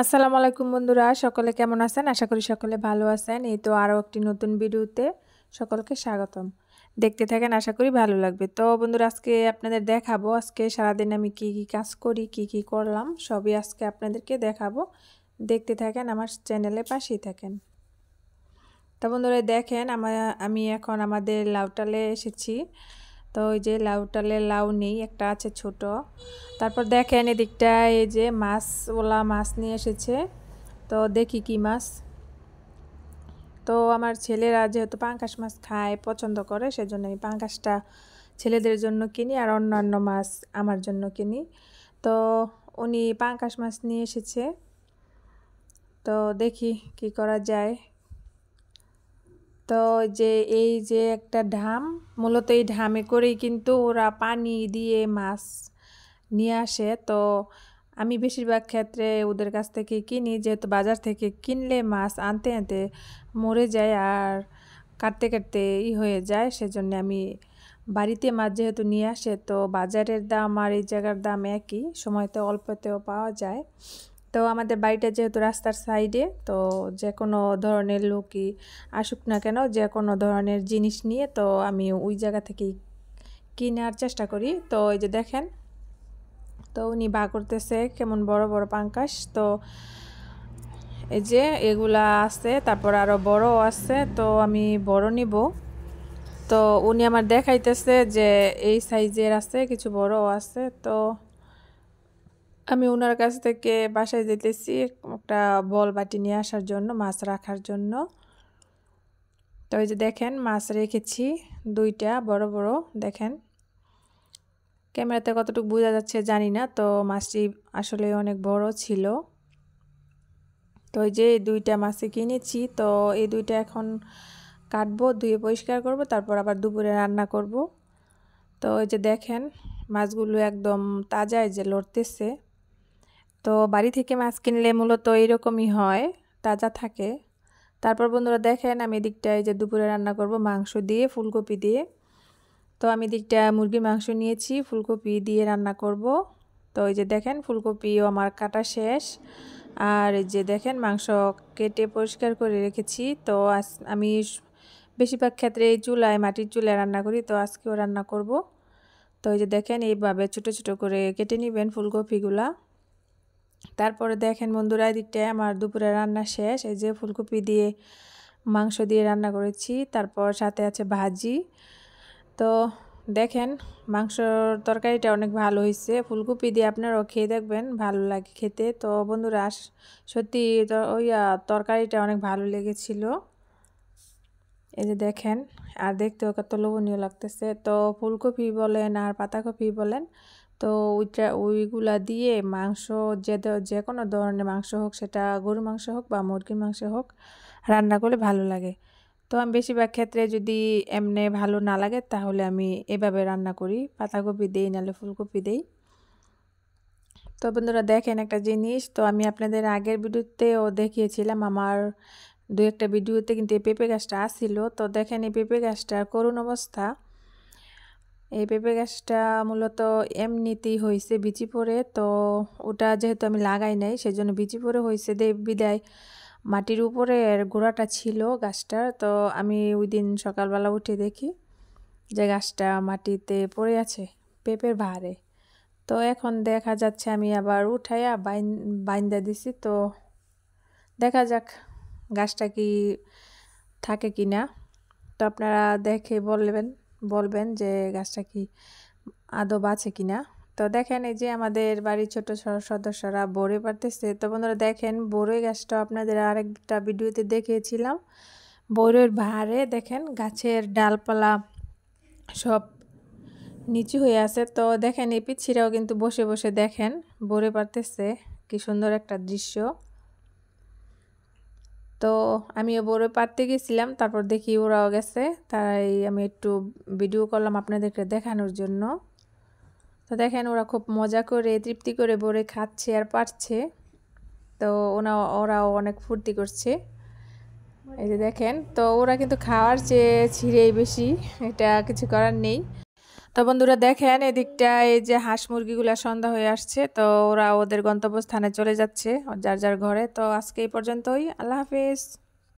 আসসালামু আলাইকুম বন্ধুরা, সকলে কেমন আছেন? আশা করি সকলে ভালো আছেন। এই তো আরও একটি নতুন ভিডিওতে সকলকে স্বাগতম। দেখতে থাকেন, আশা করি ভালো লাগবে। তো বন্ধুরা, আজকে আপনাদের দেখাবো আজকে সারাদিন আমি কি কি কাজ করি, কি কি করলাম সবই আজকে আপনাদেরকে দেখাবো। দেখতে থাকেন, আমার চ্যানেলে পাশেই থাকেন। তো বন্ধুরা দেখেন, আমি এখন আমাদের লাউটালে এসেছি। তো ওই যে লাউটালে লাউ নেই, একটা আছে ছোট। তারপর দেখেন এদিকটা এই যে মাছওয়ালা মাছ নিয়ে এসেছে। তো দেখি কি মাছ। তো আমার ছেলেরা যেহেতু পাঙ্গাস মাছ খায়, পছন্দ করে, সেজন্য আমি পাঙ্গাসটা ছেলেদের জন্য কিনি আর অন্যান্য মাছ আমার জন্য কিনি। তো উনি পাঙ্গাস মাছ নিয়ে এসেছে। তো দেখি কি করা যায়। তো এই যে একটা ঢাম, মূলত এই ঢামে করেই কিন্তু ওরা পানি দিয়ে মাছ নিয়ে আসে। তো আমি বেশিরভাগ ক্ষেত্রে ওদের কাছ থেকে কিনি, যেহেতু বাজার থেকে কিনলে মাছ আনতে আনতে মরে যায় আর কাটতে কাটতে হয়ে যায়। সেজন্য আমি বাড়িতে মাছ যেহেতু নিয়ে আসে, তো বাজারের দাম আর এই জায়গার দাম একই, সময়তে অল্পতেও পাওয়া যায়। তো আমাদের বাড়িটা যেহেতু রাস্তার সাইডে, তো যে কোনো ধরনের লোকই আসুক না কেন, যে কোনো ধরনের জিনিস নিয়ে তো আমি ওই জায়গা থেকেই কেনার চেষ্টা করি। তো এই যে দেখেন, তো উনি বা করতেছে কেমন বড় বড় পাঙ্গাস। তো এই যে এগুলা আছে, তারপর আরও বড় আছে, তো আমি বড় নিব। তো উনি আমার দেখাইতেছে যে এই সাইজের আছে, কিছু বড় আছে। তো আমি ওনার কাছ থেকে বাসায় যেতেছি একটা বল বাটি নিয়ে আসার জন্য, মাছ রাখার জন্য। তো এই যে দেখেন মাছ রেখেছি দুইটা বড় বড়। দেখেন ক্যামেরাতে কতটুকু বোঝা যাচ্ছে জানি না। তো মাছটি আসলে অনেক বড় ছিল। তো এই যে দুইটা মাছই কিনেছি। তো এই দুইটা এখন কাটবো, ধুয়ে পরিষ্কার করব, তারপর আবার দুপুরে রান্না করব। তো এই যে দেখেন মাছগুলো একদম তাজা, এই যে লড়তেছে। তো বাড়ি থেকে মাছ কিনলে মূলত এরকমই হয়, তাজা থাকে। তারপর বন্ধুরা দেখেন আমি এদিকটায় যে দুপুরে রান্না করব মাংস দিয়ে, ফুলকপি দিয়ে। তো আমি দিকটা মুরগির মাংস নিয়েছি, ফুলকপি দিয়ে রান্না করব। তো এই যে দেখেন ফুলকপিও আমার কাটা শেষ। আর এই যে দেখেন মাংস কেটে পরিষ্কার করে রেখেছি। তো আমি বেশিরভাগ ক্ষেত্রে এই চুলায়, মাটির চুলায় রান্না করি, তো আজকেও রান্না করব। তো এই যে দেখেন এইভাবে ছোট ছোট করে কেটে নেবেন ফুলকপিগুলা। তারপরে দেখেন বন্ধুরা এদিকটায় আমার দুপুরে রান্না শেষ। এই যে ফুলকপি দিয়ে মাংস দিয়ে রান্না করেছি, তারপর সাথে আছে ভাজি। তো দেখেন মাংসর তরকারিটা অনেক ভালো হয়েছে, ফুলকপি দিয়ে আপনারাও খেয়ে দেখবেন, ভালো লাগে খেতে। তো বন্ধুরা সত্যি তরকারিটা অনেক ভালো লেগেছিল। এই যে দেখেন, আর দেখতেও কত লোভনীয় লাগতেছে। তো ফুলকপি বলেন আর পাতাকপি বলেন, তো ওইগুলা দিয়ে মাংস, যে কোনো ধরনের মাংস হোক, সেটা গরু মাংস হোক বা মুরগির মাংস হোক, রান্না করলে ভালো লাগে। তো আমি বেশিরভাগ ক্ষেত্রে যদি এমনি ভালো না লাগে তাহলে আমি এভাবে রান্না করি, পাতাকপি দেই নাহলে ফুলকপি দেই। তো বন্ধুরা দেখেন একটা জিনিস, তো আমি আপনাদের আগের ভিডিওতেও দেখিয়েছিলাম, আমার দু একটা ভিডিওতে কিন্তু এই পেঁপে গাছটা আসছিল। তো দেখেন এই পেঁপে গাছটার করুণ অবস্থা। এই পেঁপে গাছটা মূলত এমনিতেই হয়েছে বিচি পড়ে। তো ওটা যেহেতু আমি লাগাই নাই, সেজন্য বিচি পড়ে হয়েছে বিদায় মাটির উপরে গোড়াটা ছিল গাছটার। তো আমি ওই দিন সকালবেলা উঠে দেখি যে গাছটা মাটিতে পড়ে আছে পেঁপের ভারে। তো এখন দেখা যাচ্ছে আমি আবার উঠাইয়া বাইন্দা দিছি। তো দেখা যাক গাছটা কি থাকে কি না। তো আপনারা দেখে বলবেন যে গাছটা কি আদৌ বাঁচে কিনা। তো দেখেন এই যে আমাদের বাড়ির ছোট সদস্যরা বড়ই পারতেছে। তো বন্ধুরা দেখেন বড়ই গাছটা আপনাদের আরেকটা ভিডিওতে দেখিয়েছিলাম, বড়ইয়ের ভারে দেখেন গাছের ডালপালা সব নিচু হয়ে আছে। তো দেখেন এই পিচ্ছিরাও কিন্তু বসে বসে দেখেন বড়ই পারতেছে, কি সুন্দর একটা দৃশ্য। তো আমিও বড়ই পারতে গেছিলাম, তারপর দেখি ওরাও গেছে, তাই আমি একটু ভিডিও করলাম আপনাদেরকে দেখানোর জন্য। তো দেখেন ওরা খুব মজা করে তৃপ্তি করে বড়ই খাচ্ছে আর পারছে। তো ওরাও অনেক ফুর্তি করছে। এই যে দেখেন, তো ওরা কিন্তু খাওয়ার চেয়ে ছিঁড়েই বেশি, এটা কিছু করার নেই। তো বন্ধুরা দেখেন এদিকটা এই যে হাঁস মুরগিগুলা সন্ধ্যা হয়ে আসছে, তো ওরা ওদের গন্তব্যস্থানে চলে যাচ্ছে যার যার ঘরে। তো আজকে এই পর্যন্তই, আল্লাহ হাফেজ।